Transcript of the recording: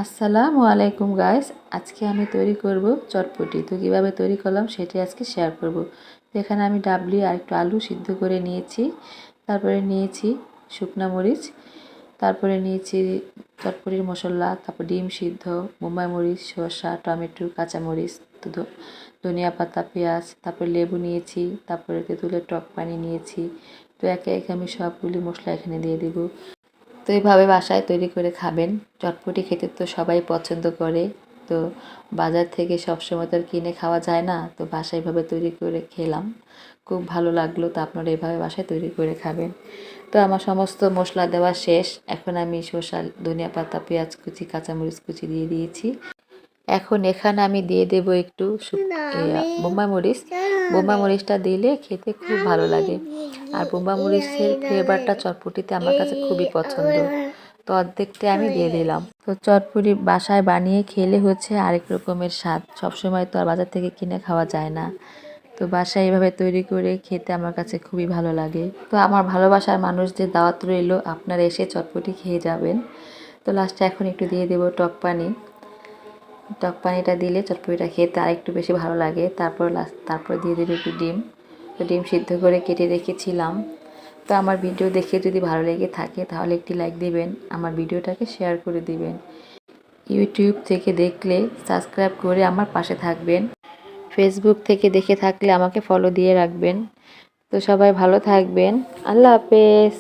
আসসালামু আলাইকুম গাইস। আজকে আমি তৈরি করব চটপটি। তো কিভাবে তৈরি করলাম সেটাই আজকে শেয়ার করব। তো এখানে আমি ডাবলি আর একটু আলু সিদ্ধ করে নিয়েছি। তারপরে নিয়েছি শুকনা মরিচ, তারপরে নিয়েছি চটপটির মশলা, তারপর ডিম সিদ্ধ, বোম্বাই মরিচ, শসা, টমেটো, কাঁচামরিচ, ধনিয়া পাতা, পেঁয়াজ, তারপরে লেবু নিয়েছি, তারপরে তেঁতুলের টক পানি নিয়েছি। তো একে একে আমি সবগুলি মশলা এখানে দিয়ে দিব। তো এইভাবে বাসায় তৈরি করে খাবেন। চটপটি খেতে তো সবাই পছন্দ করে। তো বাজার থেকে সবসময় তো আর কিনে খাওয়া যায় না, তো বাসায় এভাবে তৈরি করে খেলাম, খুব ভালো লাগলো। তো আপনারা এভাবে বাসায় তৈরি করে খাবেন। তো আমার সমস্ত মশলা দেওয়া শেষ। এখন আমি শসা, ধনিয়া পাতা, পেঁয়াজ কুচি, কাঁচামরিচ কুচি দিয়ে দিয়েছি। এখন এখানে আমি দিয়ে দেব একটু বোম্বাই মরিচ। বোম্বাই মরিচটা দিলে খেতে খুব ভালো লাগে। আর বোম্বাই মরিচের ফ্লেভারটা চটপটিতে আমার কাছে খুবই পছন্দ। তো অর্ধেকটা আমি দিয়ে দিলাম। তো চটপটি বাসায় বানিয়ে খেলে হচ্ছে আরেক রকমের স্বাদ। সবসময় তো আর বাজার থেকে কিনে খাওয়া যায় না। তো বাসায় এভাবে তৈরি করে খেতে আমার কাছে খুবই ভালো লাগে। তো আমার ভালোবাসার মানুষদের দাওয়াত রইল, আপনারা এসে চটপটি খেয়ে যাবেন। তো লাস্টে এখন একটু দিয়ে দেব টক পানি। টক পানিটা দিলে চটপটিটা খেতে আরেকটু বেশি ভালো লাগে। তারপর দিয়ে দেবে একটু ডিম। তো ডিম সিদ্ধ করে কেটে রেখেছিলাম। তো আমার ভিডিও দেখে যদি ভালো লেগে থাকে তাহলে একটি লাইক দিবেন, আমার ভিডিওটাকে শেয়ার করে দিবেন। ইউটিউব থেকে দেখলে সাবস্ক্রাইব করে আমার পাশে থাকবেন। ফেসবুক থেকে দেখে থাকলে আমাকে ফলো দিয়ে রাখবেন। তো সবাই ভালো থাকবেন। আল্লাহ হাফেজ।